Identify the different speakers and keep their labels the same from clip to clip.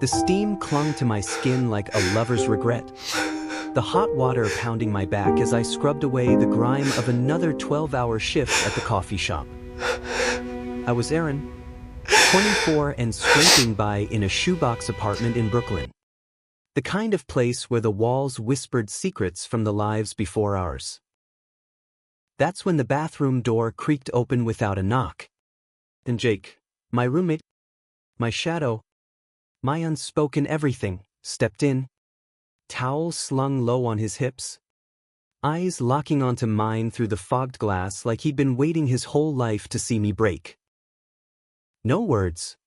Speaker 1: The steam clung to my skin like a lover's regret. The hot water pounding my back as I scrubbed away the grime of another 12-hour shift at the coffee shop. I was Aaron, 24 and scraping by in a shoebox apartment in Brooklyn. The kind of place where the walls whispered secrets from the lives before ours. That's when the bathroom door creaked open without a knock. And Jake, my roommate, my shadow, my unspoken everything, stepped in, towel slung low on his hips, eyes locking onto mine through the fogged glass like he'd been waiting his whole life to see me break. No words.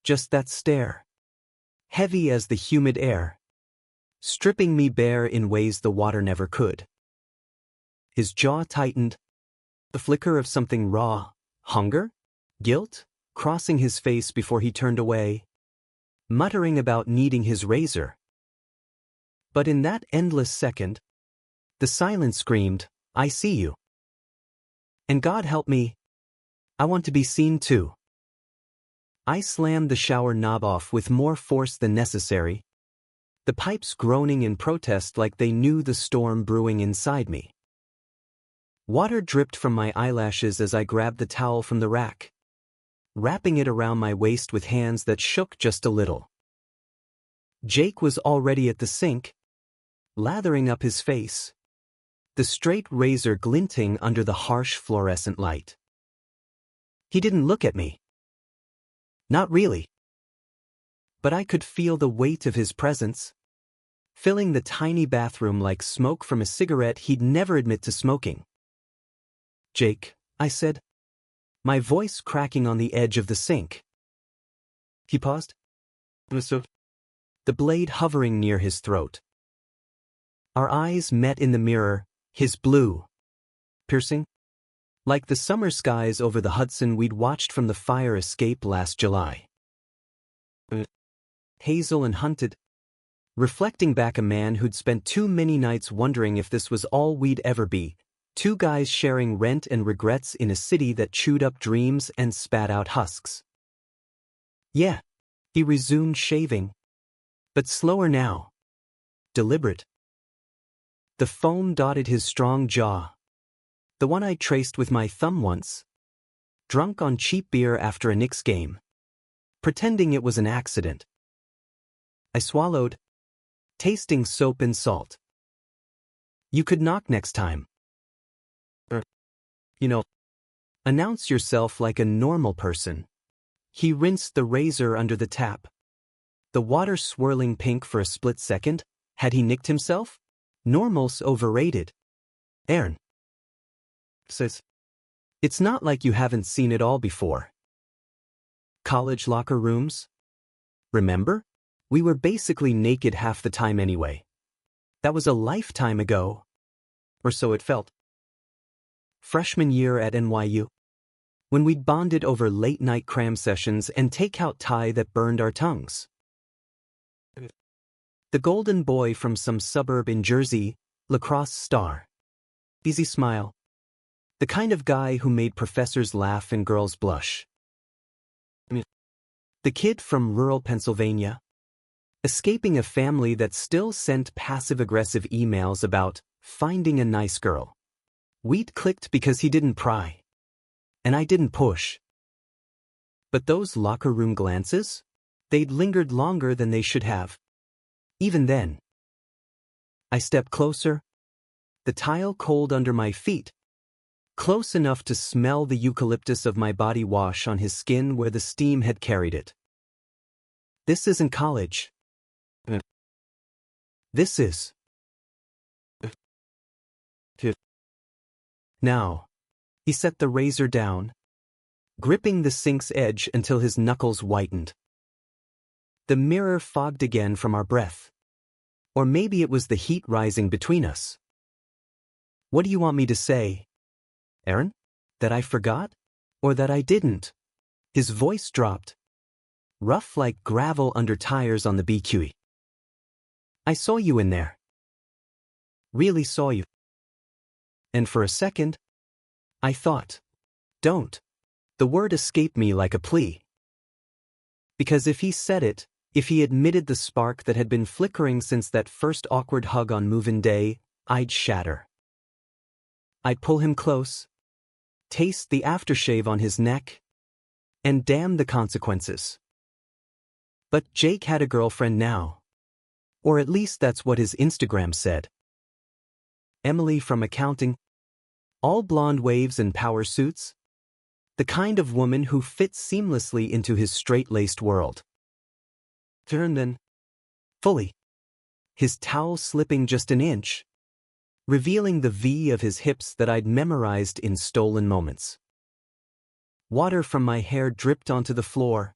Speaker 1: Just that stare, heavy as the humid air, stripping me bare in ways the water never could. His jaw tightened, the flicker of something raw, hunger, guilt, crossing his face before he turned away, muttering about needing his razor. But in that endless second, the silence screamed, "I see you." And God help me, I want to be seen too. I slammed the shower knob off with more force than necessary, the pipes groaning in protest like they knew the storm brewing inside me. Water dripped from my eyelashes as I grabbed the towel from the rack, wrapping it around my waist with hands that shook just a little. Jake was already at the sink, lathering up his face, the straight razor glinting under the harsh fluorescent light. He didn't look at me. Not really. But I could feel the weight of his presence, filling the tiny bathroom like smoke from a cigarette he'd never admit to smoking. "Jake," I said, my voice cracking on the edge of the sink. He paused, the blade hovering near his throat. Our eyes met in the mirror, his blue, piercing, like the summer skies over the Hudson we'd watched from the fire escape last July. Hazel and hunted, reflecting back a man who'd spent too many nights wondering if this was all we'd ever be. Two guys sharing rent and regrets in a city that chewed up dreams and spat out husks. Yeah, he resumed shaving, but slower now. Deliberate. The foam dotted his strong jaw, the one I traced with my thumb once, drunk on cheap beer after a Knicks game, pretending it was an accident. I swallowed, tasting soap and salt. "You could knock next time. Announce yourself like a normal person." He rinsed the razor under the tap, the water swirling pink for a split second. Had he nicked himself? Normal's overrated. Aaron says, "It's not like you haven't seen it all before. College locker rooms? Remember? We were basically naked half the time anyway. That was a lifetime ago. Or so it felt. Freshman year at NYU. When we'd bonded over late-night cram sessions and takeout Thai that burned our tongues. The golden boy from some suburb in Jersey, lacrosse star. Easy smile. The kind of guy who made professors laugh and girls blush. The kid from rural Pennsylvania, escaping a family that still sent passive-aggressive emails about finding a nice girl. We'd clicked because he didn't pry. And I didn't push. But those locker room glances? They'd lingered longer than they should have. Even then. I stepped closer, the tile cold under my feet, close enough to smell the eucalyptus of my body wash on his skin where the steam had carried it. This isn't college. This is. Now, he set the razor down, gripping the sink's edge until his knuckles whitened. The mirror fogged again from our breath. Or maybe it was the heat rising between us. "What do you want me to say, Aaron? That I forgot? Or that I didn't?" His voice dropped, rough like gravel under tires on the BQE. "I saw you in there. Really saw you. And for a second, I thought, don't." The word escaped me like a plea. Because if he said it, If he admitted the spark that had been flickering since that first awkward hug on move-in day, I'd shatter. I'd pull him close, taste the aftershave on his neck, and damn the consequences. But Jake had a girlfriend now. Or at least that's what his Instagram said. Emily from accounting. All blonde waves and power suits. The kind of woman who fits seamlessly into his straight-laced world. Turned then. Fully. His towel slipping just an inch, revealing the V of his hips that I'd memorized in stolen moments. Water from my hair dripped onto the floor,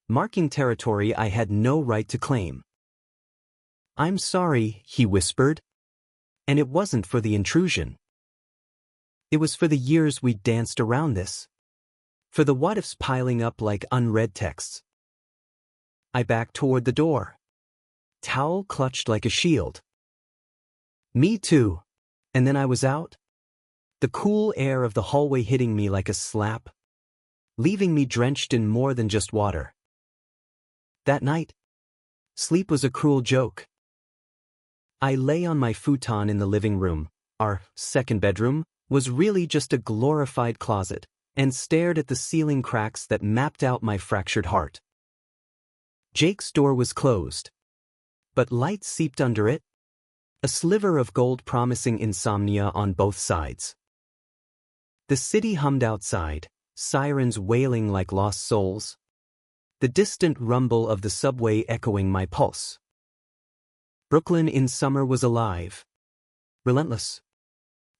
Speaker 1: marking territory I had no right to claim. "I'm sorry," he whispered. And it wasn't for the intrusion. It was for the years we danced around this. For the what-ifs piling up like unread texts. I backed toward the door. Towel clutched like a shield. Me too. And then I was out. The cool air of the hallway hitting me like a slap, leaving me drenched in more than just water. That night, sleep was a cruel joke. I lay on my futon in the living room. Our second bedroom was really just a glorified closet, and stared at the ceiling cracks that mapped out my fractured heart. Jake's door was closed, but light seeped under it, a sliver of gold promising insomnia on both sides. The city hummed outside, sirens wailing like lost souls, the distant rumble of the subway echoing my pulse. Brooklyn in summer was alive, relentless,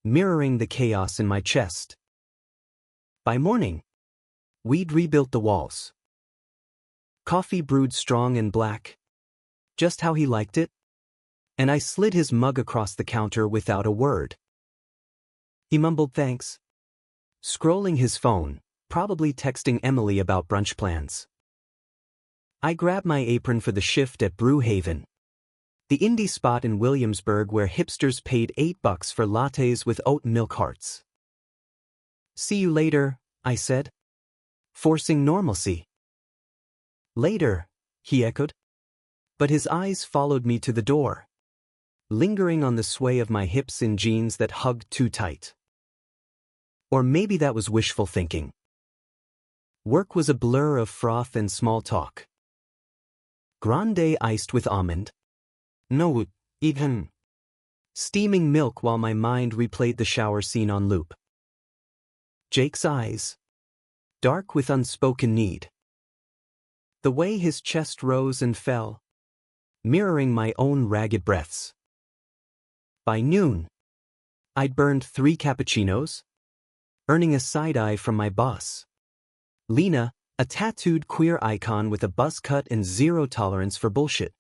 Speaker 1: mirroring the chaos in my chest. By morning, we'd rebuilt the walls. Coffee brewed strong and black, just how he liked it, and I slid his mug across the counter without a word. He mumbled thanks, scrolling his phone, probably texting Emily about brunch plans. I grabbed my apron for the shift at Brew Haven, the indie spot in Williamsburg where hipsters paid $8 for lattes with oat milk hearts. "See you later," I said, forcing normalcy. "Later," he echoed. But his eyes followed me to the door, lingering on the sway of my hips in jeans that hugged too tight. Or maybe that was wishful thinking. Work was a blur of froth and small talk. Grande iced with almond. No, even. Steaming milk while my mind replayed the shower scene on loop. Jake's eyes, dark with unspoken need. The way his chest rose and fell, mirroring my own ragged breaths. By noon, I'd burned 3 cappuccinos, earning a side-eye from my boss, Lena, a tattooed queer icon with a buzz cut and zero tolerance for bullshit.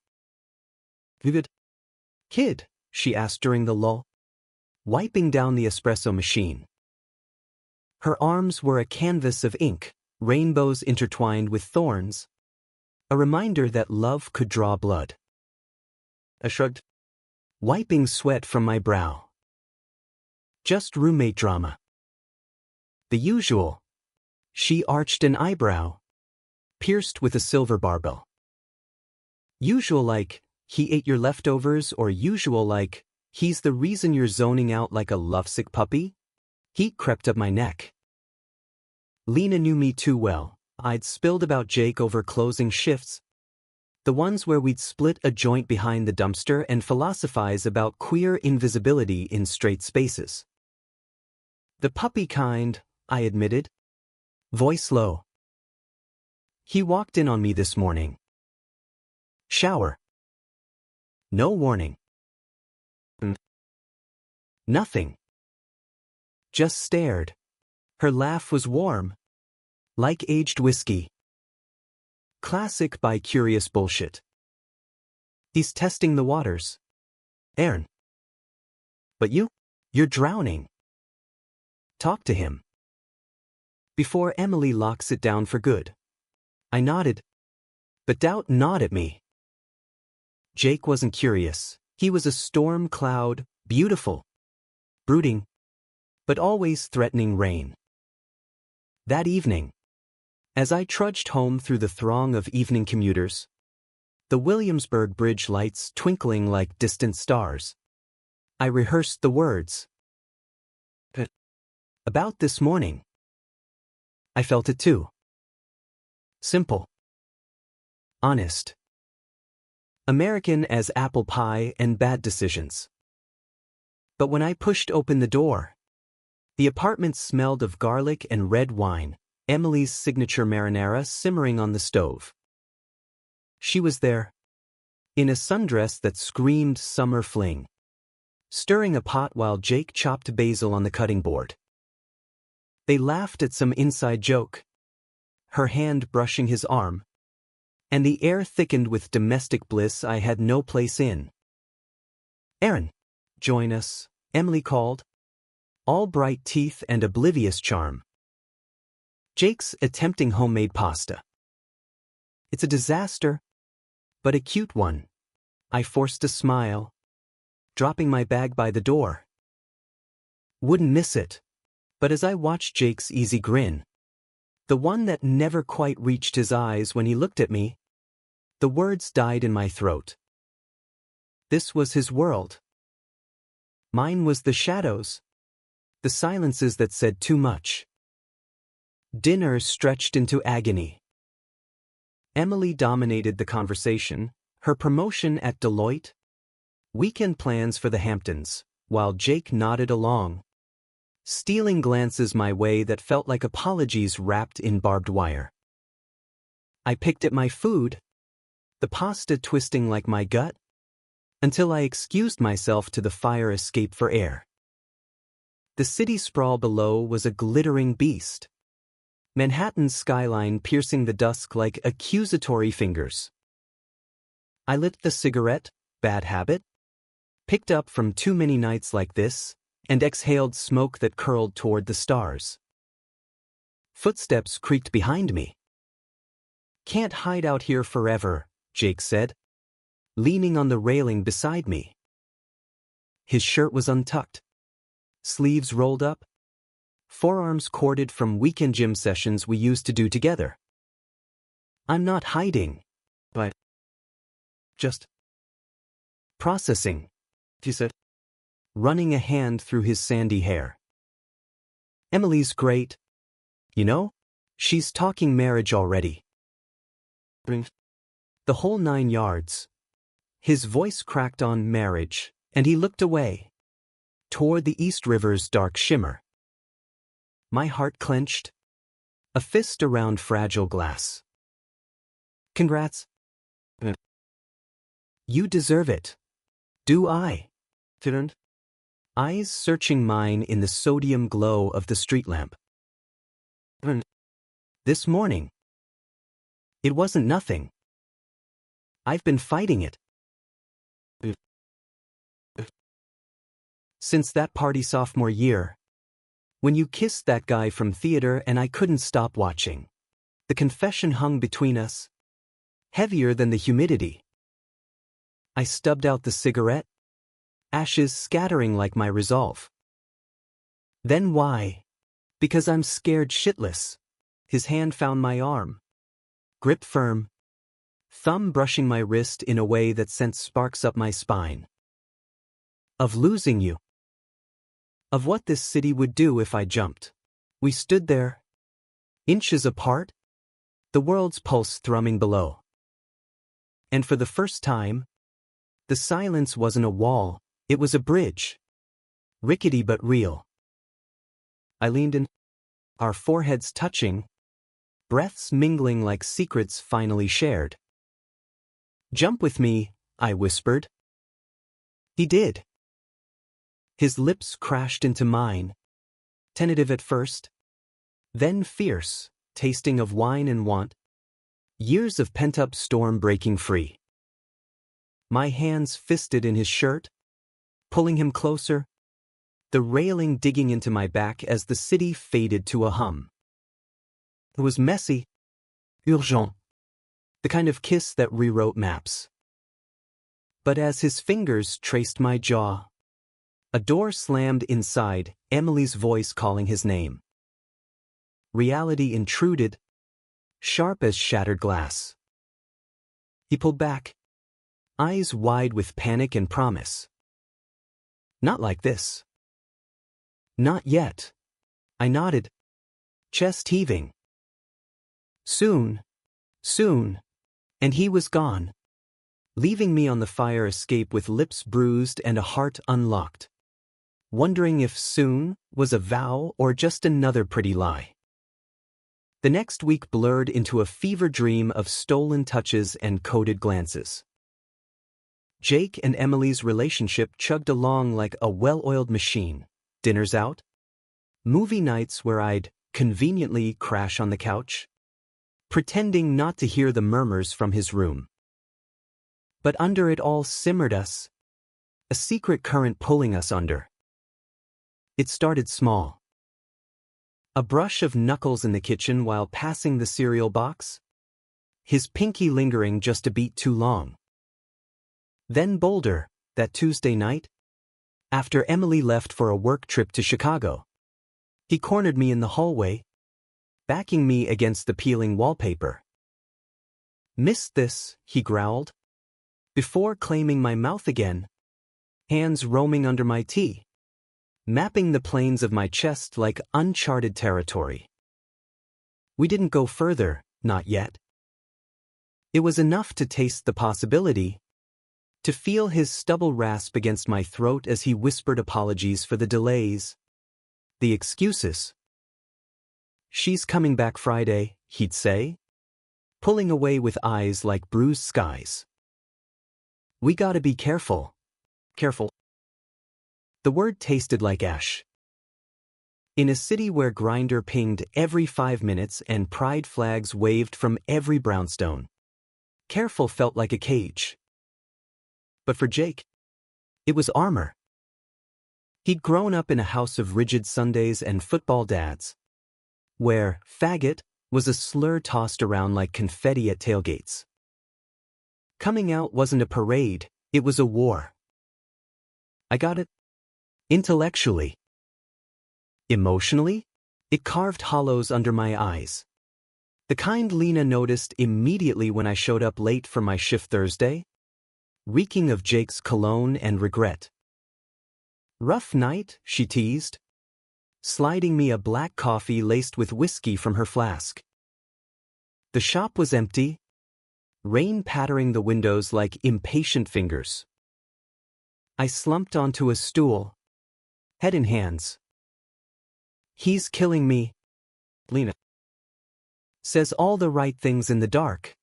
Speaker 1: "Good kid?" she asked during the lull, wiping down the espresso machine. Her arms were a canvas of ink, rainbows intertwined with thorns, a reminder that love could draw blood. I shrugged, wiping sweat from my brow. "Just roommate drama." "The usual." She arched an eyebrow, pierced with a silver barbell. "Usual like, he ate your leftovers," or usual like, he's the reason you're zoning out like a lovesick puppy? Heat crept up my neck. Lena knew me too well. I'd spilled about Jake over closing shifts, the ones where we'd split a joint behind the dumpster and philosophize about queer invisibility in straight spaces. "The puppy kind," I admitted, voice low. "He walked in on me this morning. Shower. No warning. Nothing. Just stared. Her laugh was warm, like aged whiskey. Classic bi-curious bullshit. He's testing the waters. Aaron. But you're drowning. Talk to him. Before Emily locks it down for good. I nodded, but doubt gnawed at me. Jake wasn't curious. He was a storm cloud, beautiful, brooding, but always threatening rain. That evening, as I trudged home through the throng of evening commuters, the Williamsburg Bridge lights twinkling like distant stars. I rehearsed the words. About this morning. I felt it too. Simple. Honest. American as apple pie and bad decisions. But when I pushed open the door, the apartment smelled of garlic and red wine, Emily's signature marinara simmering on the stove. She was there, in a sundress that screamed summer fling, stirring a pot while Jake chopped basil on the cutting board. They laughed at some inside joke, her hand brushing his arm, and the air thickened with domestic bliss I had no place in. "Aaron, join us," Emily called, all bright teeth and oblivious charm. Jake's attempting homemade pasta. It's a disaster, but a cute one. I forced a smile, dropping my bag by the door. Wouldn't miss it, but as I watched Jake's easy grin, the one that never quite reached his eyes when he looked at me, the words died in my throat. This was his world. Mine was the shadows, the silences that said too much. Dinner stretched into agony. Emily dominated the conversation, her promotion at Deloitte, weekend plans for the Hamptons, while Jake nodded along, stealing glances my way that felt like apologies wrapped in barbed wire. I picked at my food, the pasta twisting like my gut, until I excused myself to the fire escape for air. The city sprawl below was a glittering beast, Manhattan's skyline piercing the dusk like accusatory fingers. I lit the cigarette, bad habit, picked up from too many nights like this, and exhaled smoke that curled toward the stars. Footsteps creaked behind me. "Can't hide out here forever," Jake said, leaning on the railing beside me. His shirt was untucked, sleeves rolled up, forearms corded from weekend gym sessions we used to do together. "I'm not hiding, but just processing," he said, running a hand through his sandy hair. "Emily's great. You know, she's talking marriage already. The whole 9 yards." His voice cracked on marriage, and he looked away, toward the East River's dark shimmer. My heart clenched, a fist around fragile glass. "Congrats. You deserve it." "Do I?" Turned, eyes searching mine in the sodium glow of the street lamp. "This morning. It wasn't nothing. I've been fighting it. Since that party sophomore year, when you kissed that guy from theater and I couldn't stop watching. The confession hung between us, heavier than the humidity." I stubbed out the cigarette, ashes scattering like my resolve. "Then why?" "Because I'm scared shitless." His hand found my arm, grip firm, thumb brushing my wrist in a way that sent sparks up my spine. "Of losing you. Of what this city would do if I jumped." We stood there, inches apart, the world's pulse thrumming below. And for the first time, the silence wasn't a wall, it was a bridge. Rickety but real. I leaned in, our foreheads touching, breaths mingling like secrets finally shared. "Jump with me," I whispered. He did. His lips crashed into mine, tentative at first, then fierce, tasting of wine and want, years of pent-up storm breaking free. My hands fisted in his shirt, pulling him closer, the railing digging into my back as the city faded to a hum. It was messy, urgent, the kind of kiss that rewrote maps. But as his fingers traced my jaw, a door slammed inside, Emily's voice calling his name. Reality intruded, sharp as shattered glass. He pulled back, eyes wide with panic and promise. Not like this. Not yet. I nodded, chest heaving. Soon, soon, and he was gone, leaving me on the fire escape with lips bruised and a heart unlocked, wondering if soon was a vow or just another pretty lie. The next week blurred into a fever dream of stolen touches and coded glances. Jake and Emily's relationship chugged along like a well-oiled machine. Dinners out, movie nights where I'd conveniently crash on the couch, pretending not to hear the murmurs from his room. But under it all simmered us, a secret current pulling us under. It started small. A brush of knuckles in the kitchen while passing the cereal box, his pinky lingering just a beat too long. Then bolder, that Tuesday night, after Emily left for a work trip to Chicago. He cornered me in the hallway, backing me against the peeling wallpaper. "Missed this," he growled, before claiming my mouth again, hands roaming under my tea, mapping the plains of my chest like uncharted territory. We didn't go further, not yet. It was enough to taste the possibility, to feel his stubble rasp against my throat as he whispered apologies for the delays, the excuses. "She's coming back Friday," he'd say, pulling away with eyes like bruised skies. "We gotta be careful. Careful." The word tasted like ash. In a city where Grindr pinged every 5 minutes and pride flags waved from every brownstone, careful felt like a cage. But for Jake, it was armor. He'd grown up in a house of rigid Sundays and football dads, where faggot was a slur tossed around like confetti at tailgates. Coming out wasn't a parade, it was a war. I got it. Intellectually. Emotionally, it carved hollows under my eyes. The kind Lena noticed immediately when I showed up late for my shift Thursday, reeking of Jake's cologne and regret. "Rough night," she teased, sliding me a black coffee laced with whiskey from her flask. The shop was empty, rain pattering the windows like impatient fingers. I slumped onto a stool, head in hands. "He's killing me," Lena says all the right things in the dark,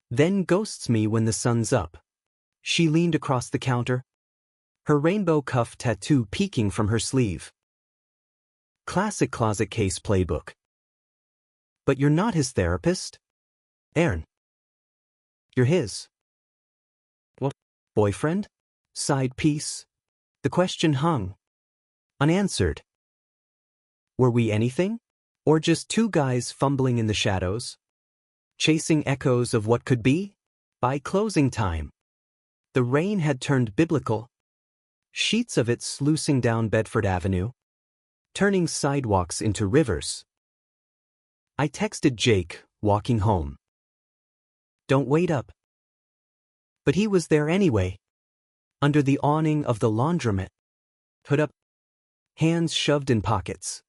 Speaker 1: then ghosts me when the sun's up. She leaned across the counter, her rainbow cuff tattoo peeking from her sleeve. Classic closet case playbook. "But you're not his therapist, Aaron. You're his." "What? Boyfriend? Side piece?" The question hung, unanswered. Were we anything? Or just two guys fumbling in the shadows, chasing echoes of what could be? By closing time, the rain had turned biblical, sheets of it sluicing down Bedford Avenue, turning sidewalks into rivers. I texted Jake, walking home. "Don't wait up." But he was there anyway, under the awning of the laundromat, hood up, hands shoved in pockets.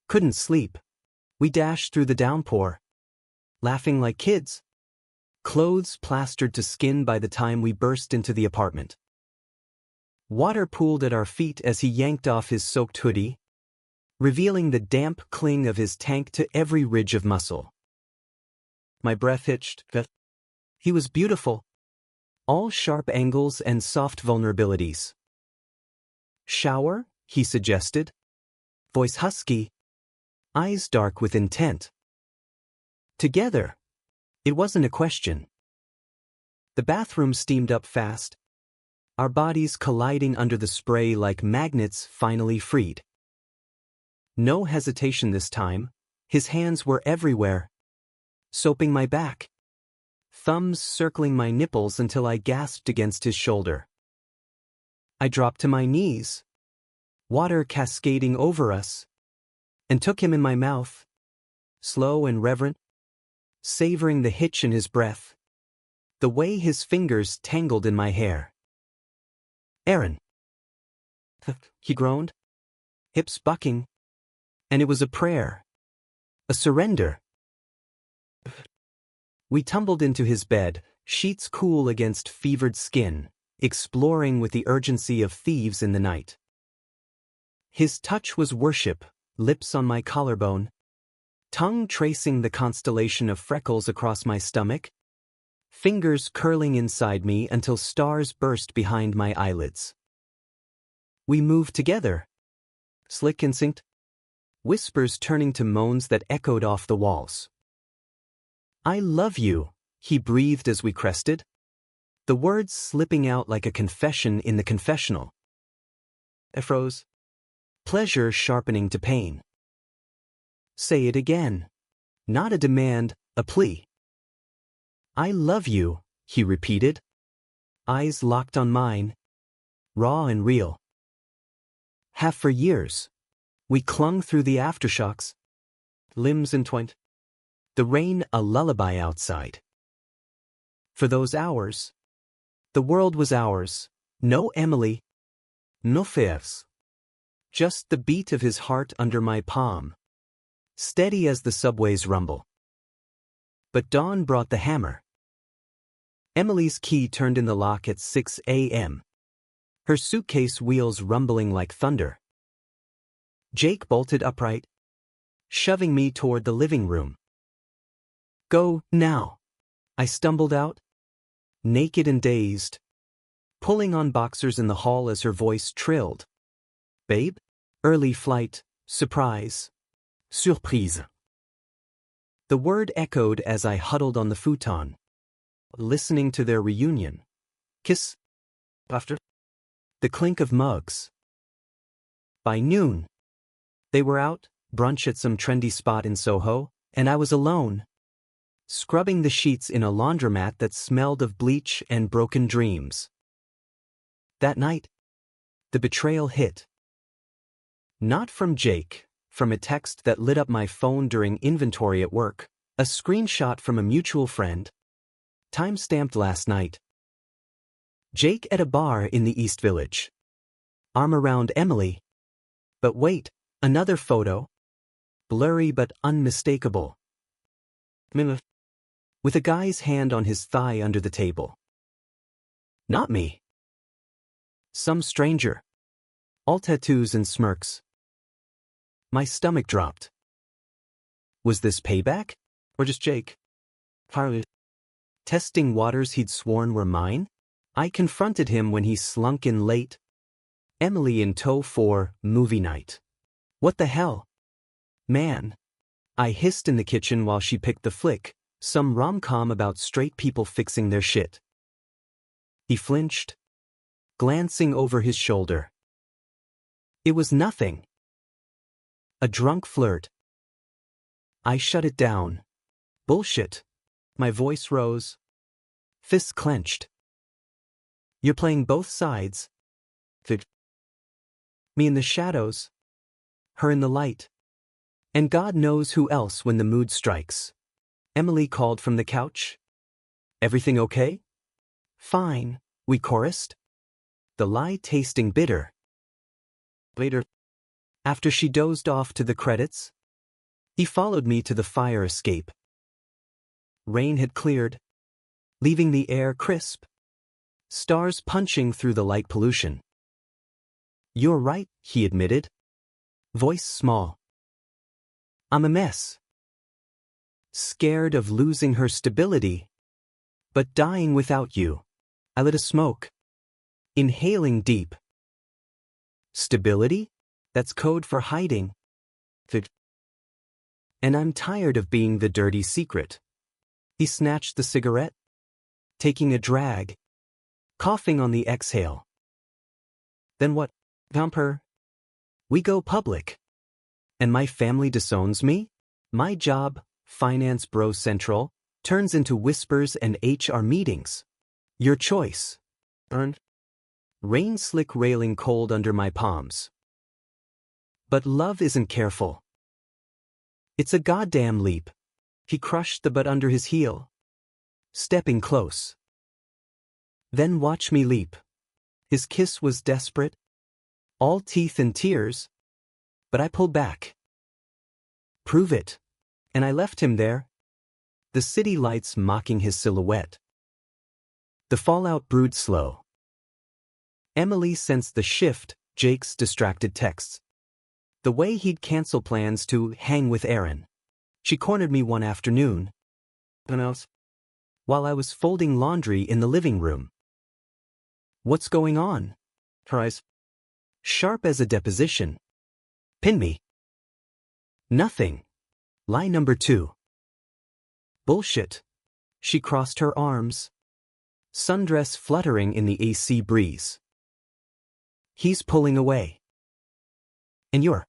Speaker 1: Couldn't sleep. We dashed through the downpour, laughing like kids, clothes plastered to skin by the time we burst into the apartment. Water pooled at our feet as he yanked off his soaked hoodie, revealing the damp cling of his tank to every ridge of muscle. My breath hitched. He was beautiful, all sharp angles and soft vulnerabilities. "Shower?" he suggested, voice husky, eyes dark with intent. Together, it wasn't a question. The bathroom steamed up fast, our bodies colliding under the spray like magnets finally freed. No hesitation this time, his hands were everywhere, soaping my back, thumbs circling my nipples until I gasped against his shoulder. I dropped to my knees, water cascading over us, and took him in my mouth, slow and reverent, savoring the hitch in his breath, the way his fingers tangled in my hair. Aaron. He groaned, hips bucking, and it was a prayer. A surrender. We tumbled into his bed, sheets cool against fevered skin, exploring with the urgency of thieves in the night. His touch was worship, lips on my collarbone, tongue tracing the constellation of freckles across my stomach, fingers curling inside me until stars burst behind my eyelids. We moved together, slick and synced, whispers turning to moans that echoed off the walls. I love you, he breathed as we crested, the words slipping out like a confession in the confessional. I froze, pleasure sharpening to pain. Say it again. Not a demand, a plea. I love you, he repeated, eyes locked on mine, raw and real. Have for years. We clung through the aftershocks, limbs entwined, the rain a lullaby outside. For those hours, the world was ours, no Emily, no fears. Just the beat of his heart under my palm, steady as the subway's rumble. But dawn brought the hammer. Emily's key turned in the lock at 6 a.m., her suitcase wheels rumbling like thunder. Jake bolted upright, shoving me toward the living room. Go, now. I stumbled out, naked and dazed, pulling on boxers in the hall as her voice trilled. Babe? Early flight, surprise, surprise. The word echoed as I huddled on the futon, listening to their reunion. Kiss. After. The clink of mugs. By noon, they were out, brunch at some trendy spot in Soho, and I was alone, scrubbing the sheets in a laundromat that smelled of bleach and broken dreams. That night, the betrayal hit. Not from Jake, from a text that lit up my phone during inventory at work, a screenshot from a mutual friend, time-stamped last night. Jake at a bar in the East Village. Arm around Emily. But wait, another photo. Blurry but unmistakable. With a guy's hand on his thigh under the table. Not me. Some stranger. All tattoos and smirks. My stomach dropped. Was this payback? Or just Jake? Testing waters he'd sworn were mine? I confronted him when he slunk in late. Emily in tow for movie night. What the hell? Man. I hissed in the kitchen while she picked the flick, some rom-com about straight people fixing their shit. He flinched, glancing over his shoulder. It was nothing. A drunk flirt. I shut it down. Bullshit. My voice rose. Fists clenched. You're playing both sides. Me in the shadows. Her in the light. And God knows who else when the mood strikes. Emily called from the couch. Everything okay? Fine, we chorused. The lie tasting bitter. Later, after she dozed off to the credits, he followed me to the fire escape. Rain had cleared, leaving the air crisp. Stars punching through the light pollution. You're right, he admitted. Voice small. I'm a mess. Scared of losing her stability. But dying without you. I lit a smoke. Inhaling deep. Stability? That's code for hiding. And I'm tired of being the dirty secret. He snatched the cigarette, taking a drag, coughing on the exhale. Then what? Vamper? We go public. And my family disowns me? My job, Finance Bro Central, turns into whispers and HR meetings. Your choice. Earned. Rain slick railing cold under my palms. But love isn't careful. It's a goddamn leap. He crushed the butt under his heel. Stepping close. Then watch me leap. His kiss was desperate, all teeth and tears, but I pulled back. Prove it. And I left him there, the city lights mocking his silhouette. The fallout brewed slow. Emily sensed the shift, Jake's distracted texts. The way he'd cancel plans to hang with Aaron. She cornered me one afternoon, while I was folding laundry in the living room. What's going on? Her eyes, sharp as a deposition. Pin me. Nothing. Lie number 2. Bullshit. She crossed her arms, sundress fluttering in the AC breeze. He's pulling away. And you're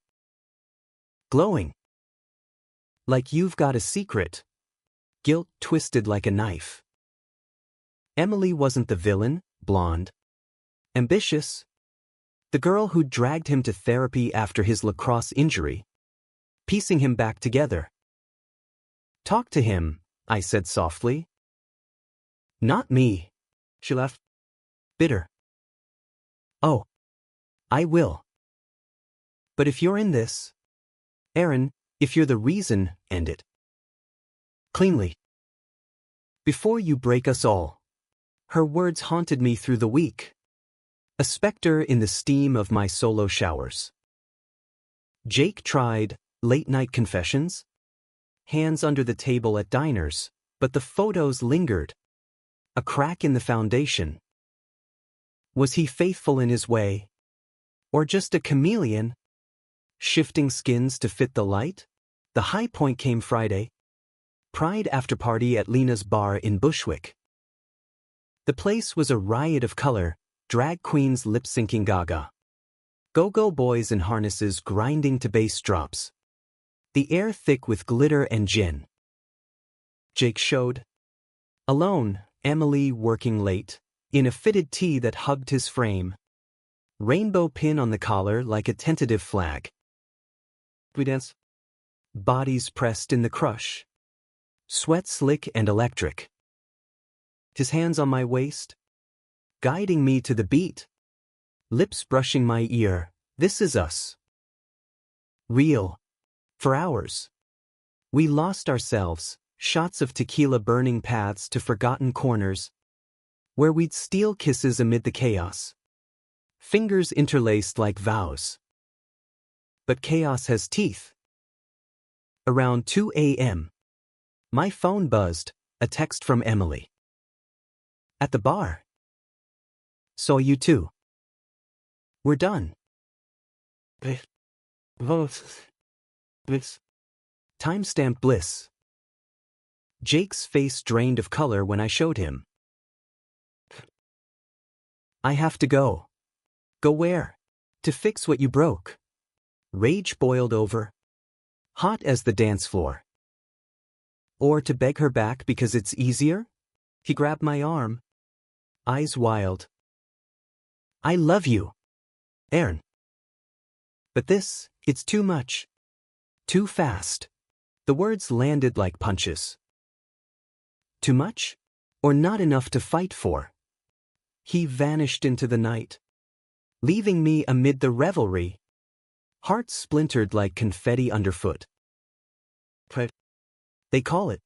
Speaker 1: glowing. Like you've got a secret. Guilt twisted like a knife. Emily wasn't the villain, blonde, ambitious. The girl who dragged him to therapy after his lacrosse injury, piecing him back together. Talk to him, I said softly. Not me. She laughed. Bitter. Oh. I will. But if you're in this, Aaron, if you're the reason, end it. Cleanly. Before you break us all. Her words haunted me through the week. A specter in the steam of my solo showers. Jake tried late-night confessions, hands under the table at diners, but the photos lingered. A crack in the foundation. Was he faithful in his way? Or just a chameleon? Shifting skins to fit the light? The high point came Friday. Pride after party at Lena's bar in Bushwick. The place was a riot of color, drag queens lip-syncing Gaga. Go-go boys in harnesses grinding to bass drops. The air thick with glitter and gin. Jake showed. Alone, Emily working late, in a fitted tee that hugged his frame. Rainbow pin on the collar like a tentative flag. We dance. Bodies pressed in the crush. Sweat slick and electric. His hands on my waist, guiding me to the beat. Lips brushing my ear. This is us. Real. For hours. We lost ourselves, shots of tequila burning paths to forgotten corners, where we'd steal kisses amid the chaos. Fingers interlaced like vows. But chaos has teeth. Around 2 a.m. My phone buzzed, a text from Emily. At the bar. Saw you too. We're done. Timestamp bliss. Jake's face drained of color when I showed him. I have to go. Go where? To fix what you broke. Rage boiled over. Hot as the dance floor. Or to beg her back because it's easier? He grabbed my arm. Eyes wild. I love you, Aaron. But this, it's too much. Too fast. The words landed like punches. Too much? Or not enough to fight for? He vanished into the night, leaving me amid the revelry. Heart splintered like confetti underfoot. They call it.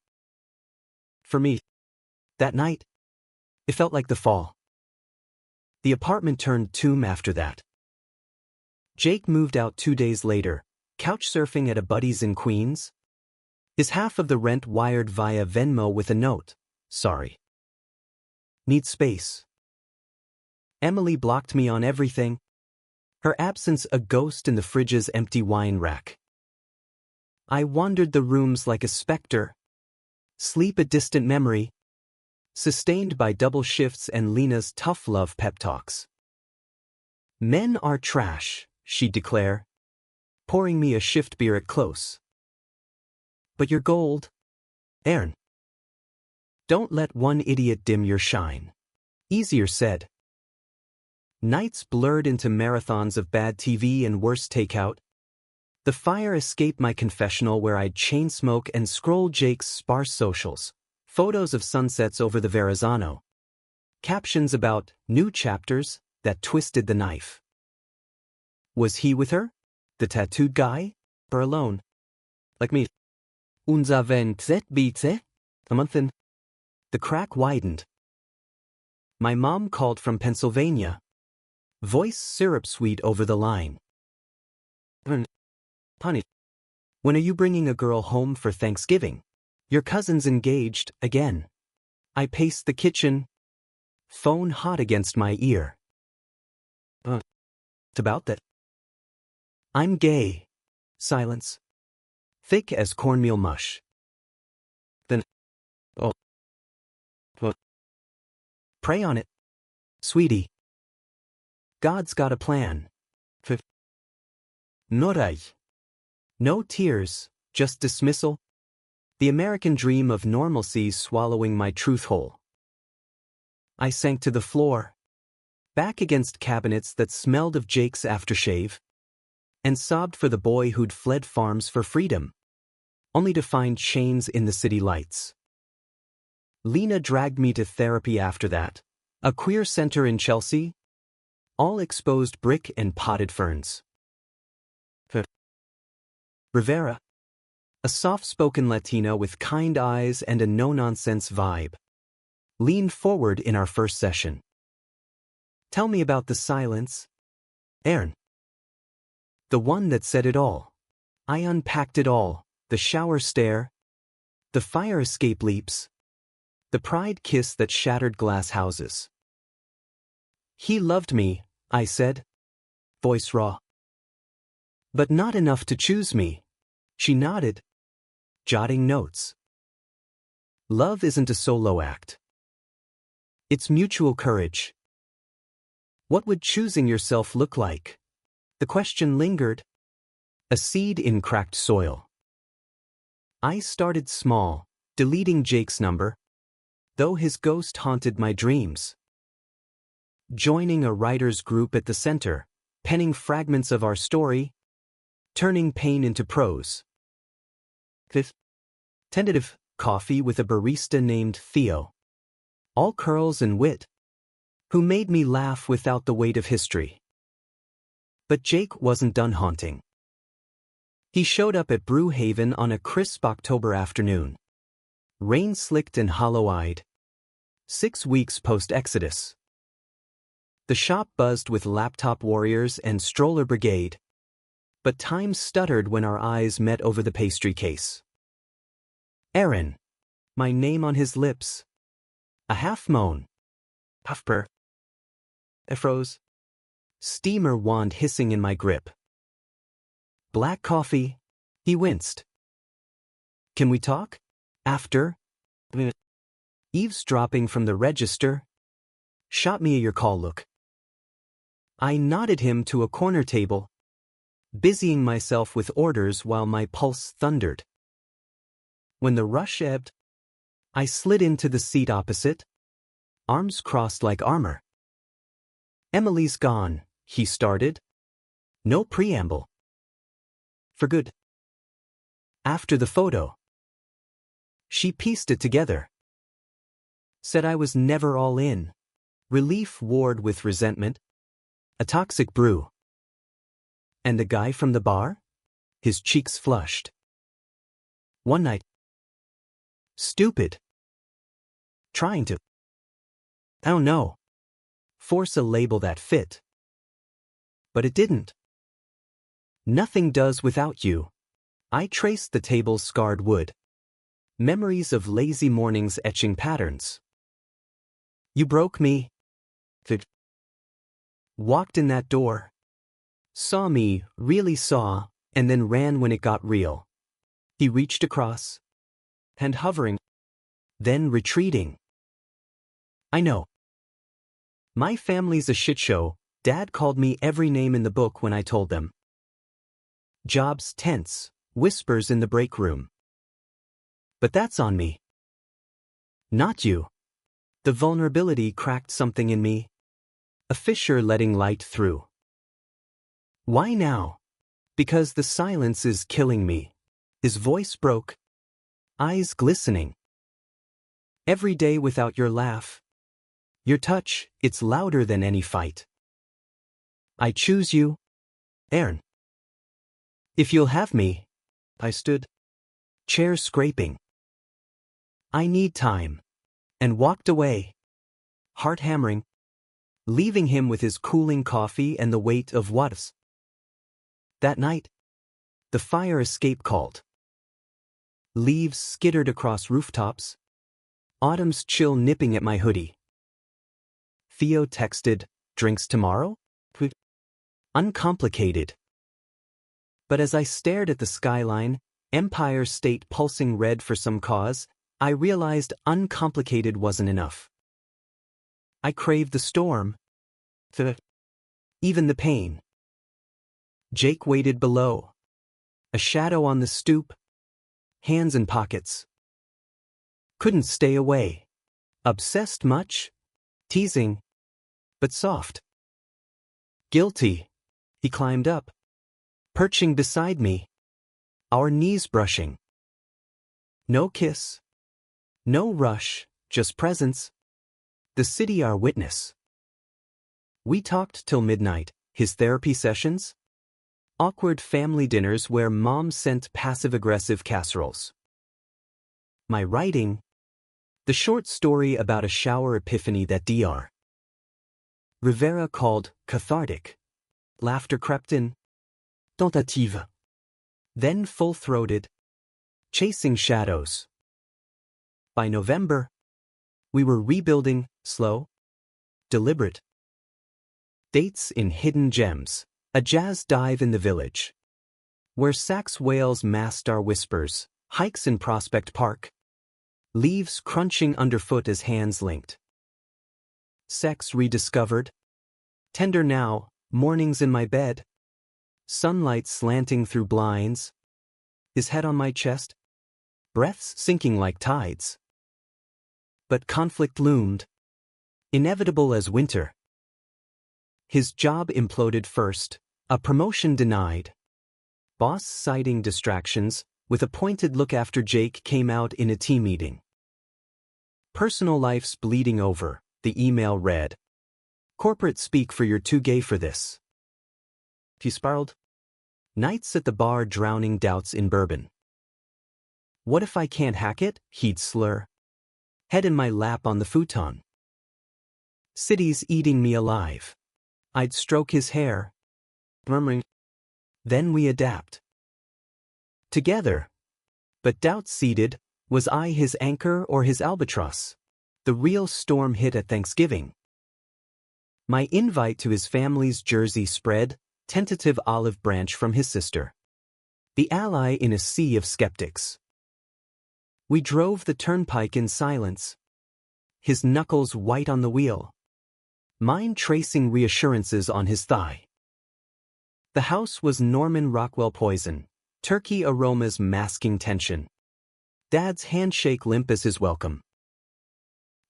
Speaker 1: For me, that night, it felt like the fall. The apartment turned tomb after that. Jake moved out 2 days later, couch surfing at a buddy's in Queens. His half of the rent wired via Venmo with a note. Sorry. Need space. Emily blocked me on everything. Her absence a ghost in the fridge's empty wine rack. I wandered the rooms like a specter. Sleep a distant memory. Sustained by double shifts and Lena's tough love pep talks. Men are trash, she'd declare, pouring me a shift beer at close. But you're gold, Aaron. Don't let one idiot dim your shine. Easier said. Nights blurred into marathons of bad TV and worse takeout. The fire escaped my confessional where I'd chain smoke and scroll Jake's sparse socials, photos of sunsets over the Verrazano. Captions about new chapters that twisted the knife. Was he with her? The tattooed guy? Or alone? Like me. Unser lgbtq? A month in. The crack widened. My mom called from Pennsylvania. Voice syrup sweet over the line. Honey, when are you bringing a girl home for Thanksgiving? Your cousin's engaged, again. I paced the kitchen. Phone hot against my ear. It's about that. I'm gay. Silence. Thick as cornmeal mush. Then. Oh. Pray on it. Sweetie. God's got a plan. Norai. No tears, just dismissal. The American dream of normalcy swallowing my truth whole. I sank to the floor, back against cabinets that smelled of Jake's aftershave, and sobbed for the boy who'd fled farms for freedom, only to find chains in the city lights. Lena dragged me to therapy after that, a queer center in Chelsea, all exposed brick and potted ferns. Rivera, a soft-spoken Latina with kind eyes and a no-nonsense vibe, leaned forward in our first session. Tell me about the silence. Aaron. The one that said it all. I unpacked it all, the shower stare, the fire escape leaps, the pride kiss that shattered glass houses. He loved me, I said, voice raw. But not enough to choose me. She nodded, jotting notes. Love isn't a solo act. It's mutual courage. What would choosing yourself look like? The question lingered, a seed in cracked soil. I started small, deleting Jake's number, though his ghost haunted my dreams. Joining a writer's group at the center, penning fragments of our story, turning pain into prose. Fifth, tentative coffee with a barista named Theo. All curls and wit, who made me laugh without the weight of history. But Jake wasn't done haunting. He showed up at Brew Haven on a crisp October afternoon. Rain-slicked and hollow-eyed. 6 weeks post-Exodus. The shop buzzed with laptop warriors and stroller brigade, but time stuttered when our eyes met over the pastry case. Aaron. My name on his lips. A half moan. Puff purr. I froze. Steamer wand hissing in my grip. Black coffee. He winced. Can we talk? After? Eavesdropping from the register. Shot me a your call look. I nodded him to a corner table, busying myself with orders while my pulse thundered. When the rush ebbed, I slid into the seat opposite, arms crossed like armor. Emily's gone, he started. No preamble. For good. After the photo. She pieced it together. Said I was never all in. Relief warred with resentment. A toxic brew. And the guy from the bar? His cheeks flushed. One night. Stupid. Trying to. I don't know. Force a label that fit. But it didn't. Nothing does without you. I traced the table's scarred wood. Memories of lazy mornings etching patterns. You broke me. Walked in that door. Saw me, really saw, and then ran when it got real. He reached across. Hand hovering. Then retreating. I know. My family's a shit show. Dad called me every name in the book when I told them. Jobs tense, whispers in the break room. But that's on me. Not you. The vulnerability cracked something in me. A fissure letting light through. Why now? Because the silence is killing me. His voice broke. Eyes glistening. Every day without your laugh. Your touch, it's louder than any fight. I choose you, Aaron. If you'll have me, I stood, chair scraping. I need time, and walked away, heart hammering, leaving him with his cooling coffee and the weight of what's. That night, the fire escape called. Leaves skittered across rooftops, autumn's chill nipping at my hoodie. Theo texted, "Drinks tomorrow?" Uncomplicated. But as I stared at the skyline, Empire State pulsing red for some cause, I realized uncomplicated wasn't enough. I craved the storm. Even the pain. Jake waited below. A shadow on the stoop. Hands in pockets. Couldn't stay away. Obsessed much? Teasing. But soft. Guilty. He climbed up. Perching beside me. Our knees brushing. No kiss. No rush, just presence. The city our witness. We talked till midnight, his therapy sessions. Awkward family dinners where mom sent passive-aggressive casseroles. My writing. The short story about a shower epiphany that Dr. Rivera called cathartic. Laughter crept in. Tentative. Then full-throated. Chasing shadows. By November, we were rebuilding, slow, deliberate. Dates in Hidden Gems, a jazz dive in the village. Where sax whales masked our whispers, hikes in Prospect Park. Leaves crunching underfoot as hands linked. Sex rediscovered. Tender now, mornings in my bed. Sunlight slanting through blinds. His head on my chest. Breaths sinking like tides. But conflict loomed. Inevitable as winter. His job imploded first, a promotion denied. Boss citing distractions, with a pointed look after Jake came out in a team meeting. Personal life's bleeding over, the email read. Corporate speak for you're too gay for this. He spiraled. Nights at the bar drowning doubts in bourbon. What if I can't hack it? He'd slur. Head in my lap on the futon. City's eating me alive. I'd stroke his hair. Murmuring. Then we adapt. Together. But doubt seeded, was I his anchor or his albatross? The real storm hit at Thanksgiving. My invite to his family's Jersey spread, tentative olive branch from his sister. The ally in a sea of skeptics. We drove the turnpike in silence. His knuckles white on the wheel. Mine tracing reassurances on his thigh. The house was Norman Rockwell poison, turkey aromas masking tension. Dad's handshake limp as his welcome.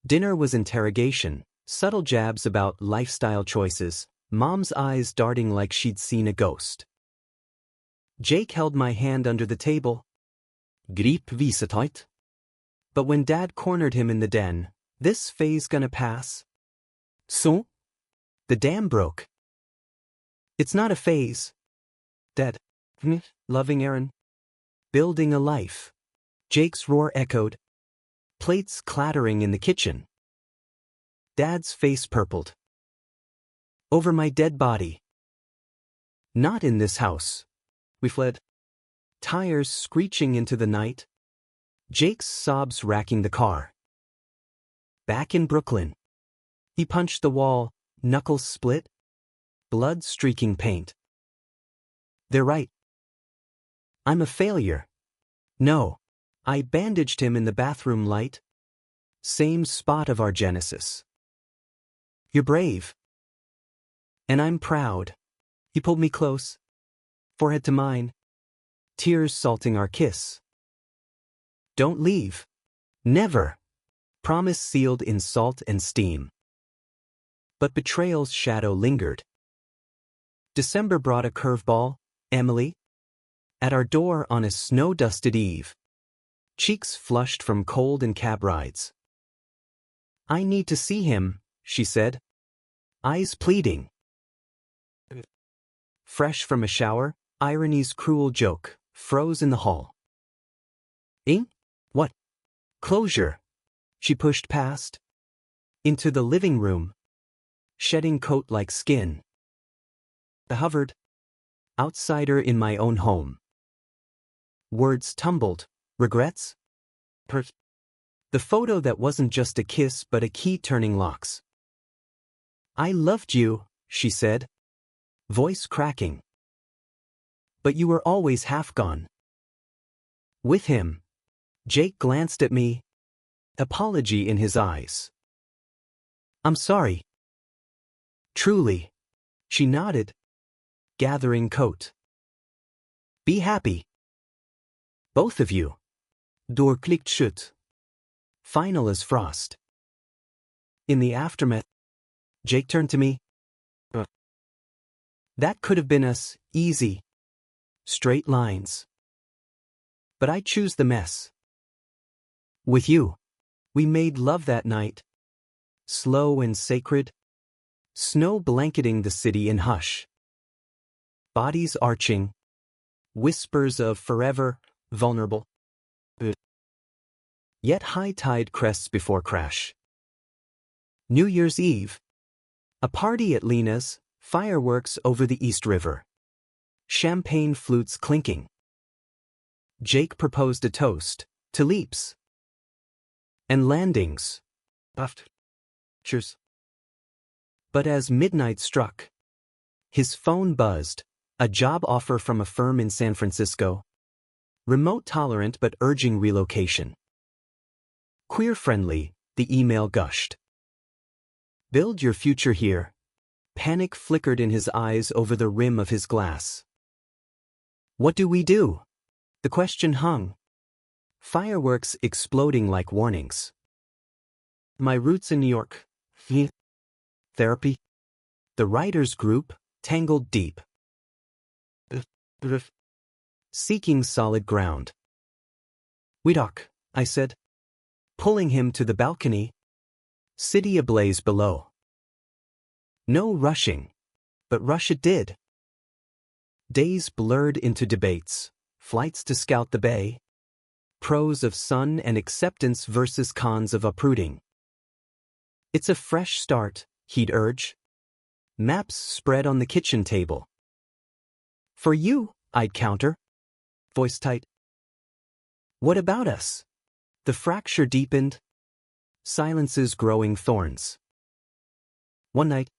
Speaker 1: Dinner was interrogation, subtle jabs about lifestyle choices, mom's eyes darting like she'd seen a ghost. Jake held my hand under the table. Grip visat heute. But when Dad cornered him in the den, this phase gonna pass? So? The dam broke. It's not a phase. Dad. Loving Aaron. Building a life. Jake's roar echoed. Plates clattering in the kitchen. Dad's face purpled. Over my dead body. Not in this house. We fled. Tires screeching into the night. Jake's sobs racking the car. Back in Brooklyn. He punched the wall, knuckles split. Blood streaking paint. They're right. I'm a failure. No. I bandaged him in the bathroom light. Same spot of our genesis. You're brave. And I'm proud. He pulled me close. Forehead to mine. Tears salting our kiss. Don't leave. Never. Promise sealed in salt and steam. But betrayal's shadow lingered. December brought a curveball, Emily. At our door on a snow-dusted eve. Cheeks flushed from cold and cab rides. I need to see him, she said, eyes pleading. Fresh from a shower, irony's cruel joke, froze in the hall. What? Closure. She pushed past. Into the living room. Shedding coat like skin. I hovered. Outsider in my own home. Words tumbled. Regrets? The photo that wasn't just a kiss but a key turning locks. I loved you, she said. Voice cracking. But you were always half gone. With him. Jake glanced at me. Apology in his eyes. I'm sorry. Truly. She nodded. Gathering coat. Be happy. Both of you. Door clicked shut. Final as frost. In the aftermath, Jake turned to me. That could have been us, easy. Straight lines. But I choose the mess. With you. We made love that night. Slow and sacred. Snow blanketing the city in hush. Bodies arching. Whispers of forever, vulnerable. Yet high tide crests before crash. New Year's Eve. A party at Lena's, fireworks over the East River. Champagne flutes clinking. Jake proposed a toast, to leaps. And landings. Puffed. Cheers. But as midnight struck, his phone buzzed, a job offer from a firm in San Francisco. Remote tolerant but urging relocation. Queer-friendly, the email gushed. Build your future here. Panic flickered in his eyes over the rim of his glass. What do we do? The question hung. Fireworks exploding like warnings. My roots in New York. Therapy. The writers' group, tangled deep. Seeking solid ground. We talk, I said. Pulling him to the balcony. City ablaze below. No rushing. But rush it did. Days blurred into debates. Flights to scout the bay. Pros of sun and acceptance versus cons of uprooting. It's a fresh start, he'd urge. Maps spread on the kitchen table. For you, I'd counter. Voice tight. What about us? The fracture deepened. Silences growing thorns. One night.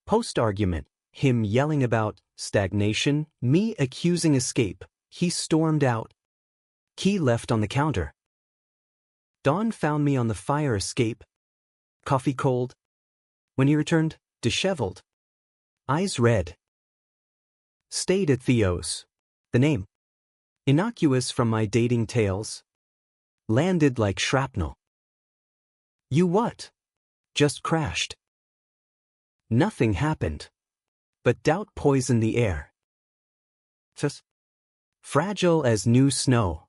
Speaker 1: Post-argument, him yelling about stagnation, me accusing escape, he stormed out. Key left on the counter. Dawn found me on the fire escape. Coffee cold. When he returned, disheveled. Eyes red. Stayed at Theo's. The name. Innocuous from my dating tales. Landed like shrapnel. You what? Just crashed. Nothing happened. But doubt poisoned the air. Fragile as new snow.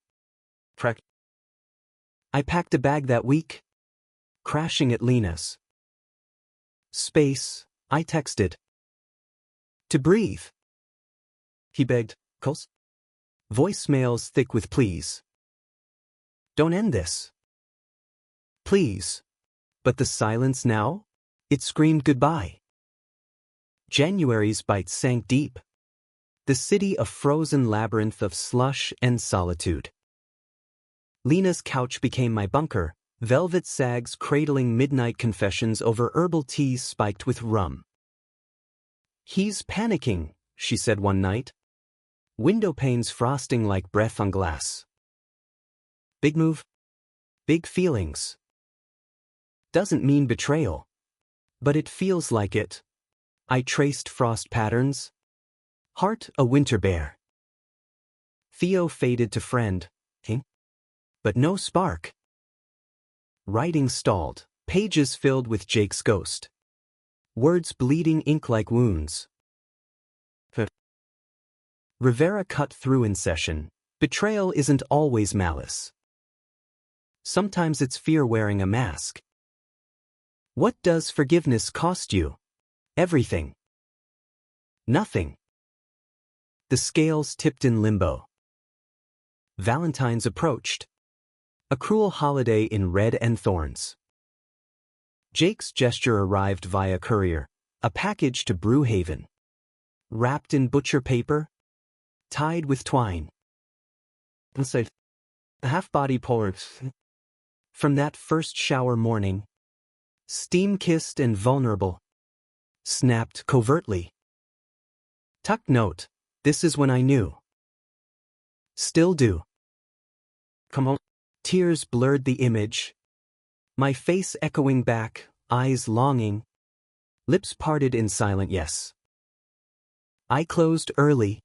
Speaker 1: I packed a bag that week. Crashing at Lena's. Space, I texted. To breathe. He begged, calls. Voicemails thick with pleas. Don't end this. Please. But the silence now? It screamed goodbye. January's bite sank deep. The city a frozen labyrinth of slush and solitude. Lena's couch became my bunker, velvet sags cradling midnight confessions over herbal teas spiked with rum. He's panicking, she said one night. Window panes frosting like breath on glass. Big move. Big feelings. Doesn't mean betrayal. But it feels like it. I traced frost patterns. Heart a winter bear. Theo faded to friend. But no spark. Writing stalled, pages filled with Jake's ghost. Words bleeding ink like wounds. Rivera cut through in session. Betrayal isn't always malice. Sometimes it's fear wearing a mask. What does forgiveness cost you? Everything. Nothing. The scales tipped in limbo. Valentine's approached. A cruel holiday in red and thorns. Jake's gesture arrived via courier, a package to Brewhaven. Wrapped in butcher paper, tied with twine. Inside, a half-body polar. From that first shower morning, steam-kissed and vulnerable, snapped covertly. Tuck note, this is when I knew. Still do. Come on. Tears blurred the image. My face echoing back, eyes longing, lips parted in silent yes. I closed early,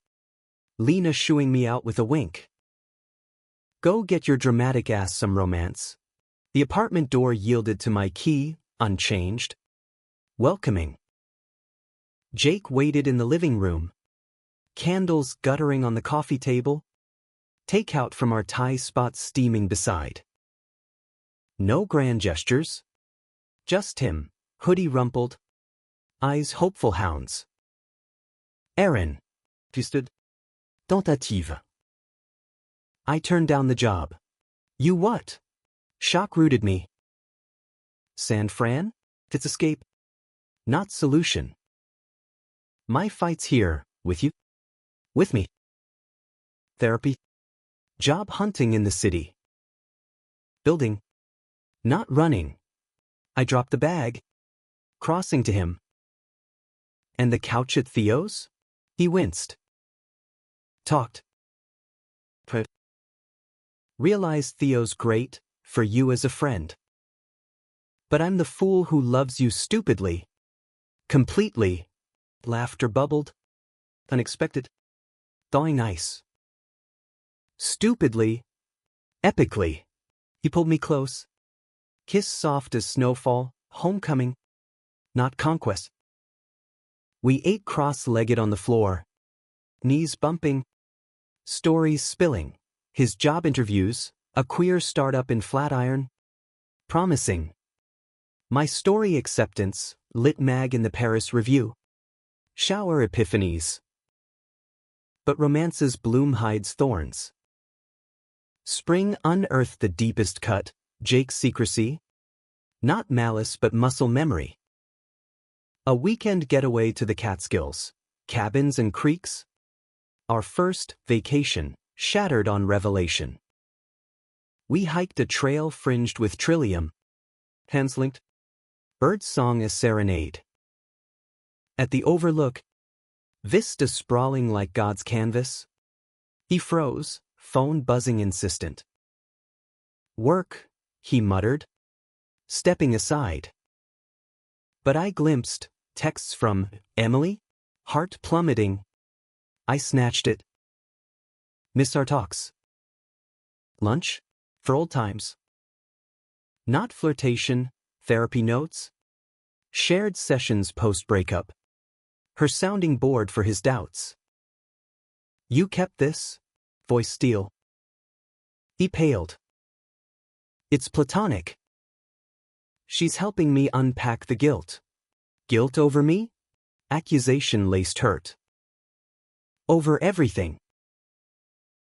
Speaker 1: Lena shooing me out with a wink. Go get your dramatic ass some romance. The apartment door yielded to my key, unchanged. Welcoming. Jake waited in the living room. Candles guttering on the coffee table. Takeout from our Thai spot steaming beside. No grand gestures. Just him, hoodie rumpled. Eyes hopeful hounds. Aaron. Twisted. Tentative. I turned down the job. You what? Shock rooted me. San Fran? It's escape. Not solution. My fight's here, with you? With me. Therapy. Job hunting in the city. Building. Not running. I dropped the bag. Crossing to him. And the couch at Theo's? He winced. Talked. Realized Theo's great, for you as a friend. But I'm the fool who loves you stupidly. Completely. Laughter bubbled. Unexpected. Thawing ice. Stupidly. Epically. He pulled me close. Kiss soft as snowfall, homecoming. Not conquest. We ate cross-legged on the floor. Knees bumping. Stories spilling. His job interviews, a queer startup in Flatiron. Promising. My story acceptance, lit mag in the Paris Review. Shower epiphanies. But romance's bloom hides thorns. Spring unearthed the deepest cut, Jake's secrecy. Not malice but muscle memory. A weekend getaway to the Catskills, cabins and creeks. Our first vacation, shattered on revelation. We hiked a trail fringed with trillium. Hands linked. Birdsong as serenade. At the overlook, vista sprawling like God's canvas. He froze, phone buzzing insistent. Work, he muttered, stepping aside. But I glimpsed texts from Emily, heart plummeting. I snatched it. Miss our talks. Lunch? For old times. Not flirtation, therapy notes. Shared sessions post-breakup. Her sounding board for his doubts. You kept this? Voice steel. He paled. It's platonic. She's helping me unpack the guilt. Guilt over me? Accusation-laced hurt. Over everything.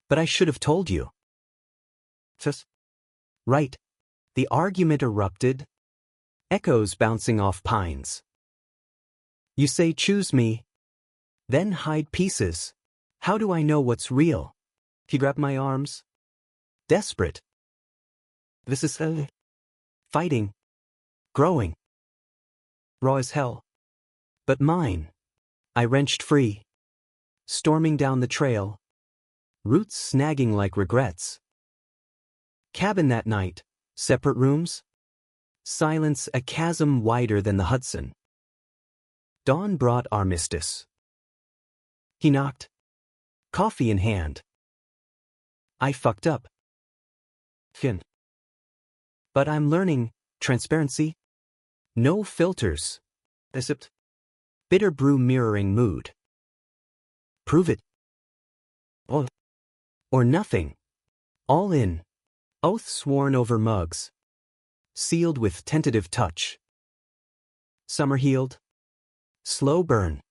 Speaker 1: But I should have told you. Sis? Right. The argument erupted. Echoes bouncing off pines. You say choose me. Then hide pieces. How do I know what's real? He grabbed my arms. Desperate. This is fighting. Growing. Raw as hell. But mine. I wrenched free. Storming down the trail. Roots snagging like regrets. Cabin that night. Separate rooms. Silence a chasm wider than the Hudson. Dawn brought armistice. He knocked. Coffee in hand. I fucked up. Fin. But I'm learning. Transparency. No filters. Except bitter brew mirroring mood. Prove it. Oh. Or nothing. All in. Oath sworn over mugs. Sealed with tentative touch. Summer healed. Slow burn.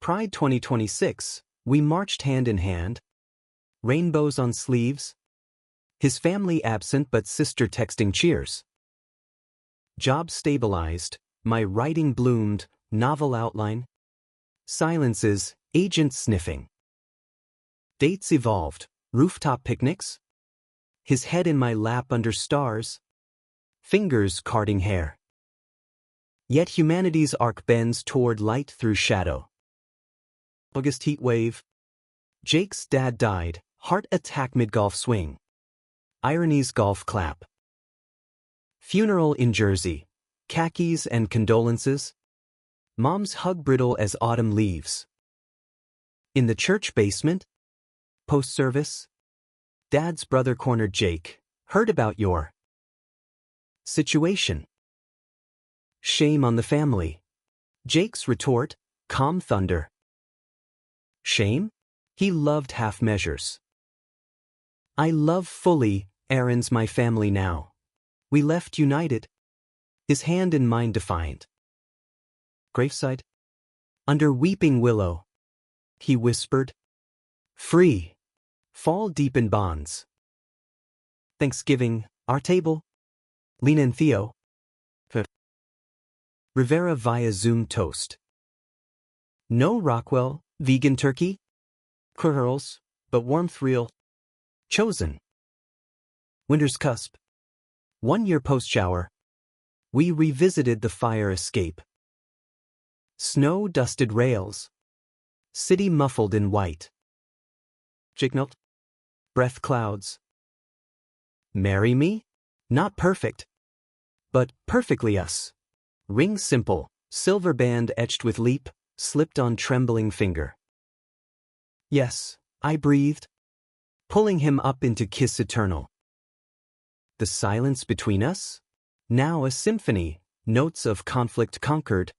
Speaker 1: Pride 2026, we marched hand in hand. Rainbows on sleeves. His family absent but sister texting cheers. Job stabilized, my writing bloomed, novel outline. Silences, agent sniffing. Dates evolved, rooftop picnics. His head in my lap under stars. Fingers carding hair. Yet humanity's arc bends toward light through shadow. August heat wave. Jake's dad died, heart attack mid-golf swing. Irony's golf clap. Funeral in Jersey. Khakis and condolences. Mom's hug brittle as autumn leaves. In the church basement. Post-service. Dad's brother cornered Jake. Heard about your situation. Shame on the family. Jake's retort, calm thunder. Shame? He loved half measures. I love fully, Aaron's my family now. We left united. His hand in mine defiant. Graveside? Under weeping willow. He whispered. Free. Fall deep in bonds. Thanksgiving, our table. Lena and Theo. Rivera via Zoom toast. No Rockwell, vegan turkey? Curls, but warmth real. Chosen. Winter's cusp. 1 year post-shower. We revisited the fire escape. Snow-dusted rails. City muffled in white. Chignalt. Breath clouds. Marry me? Not perfect. But perfectly us. Ring simple, silver band etched with leap, slipped on trembling finger. Yes, I breathed. Pulling him up into kiss eternal. The silence between us? Now a symphony, notes of conflict conquered.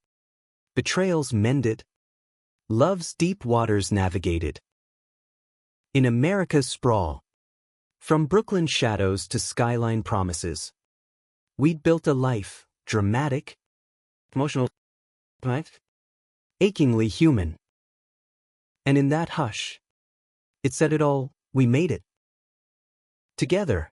Speaker 1: Betrayals mended. Love's deep waters navigated. In America's sprawl. From Brooklyn shadows to skyline promises. We'd built a life, dramatic, emotional, right? Achingly human. And in that hush, it said it all, we made it. Together.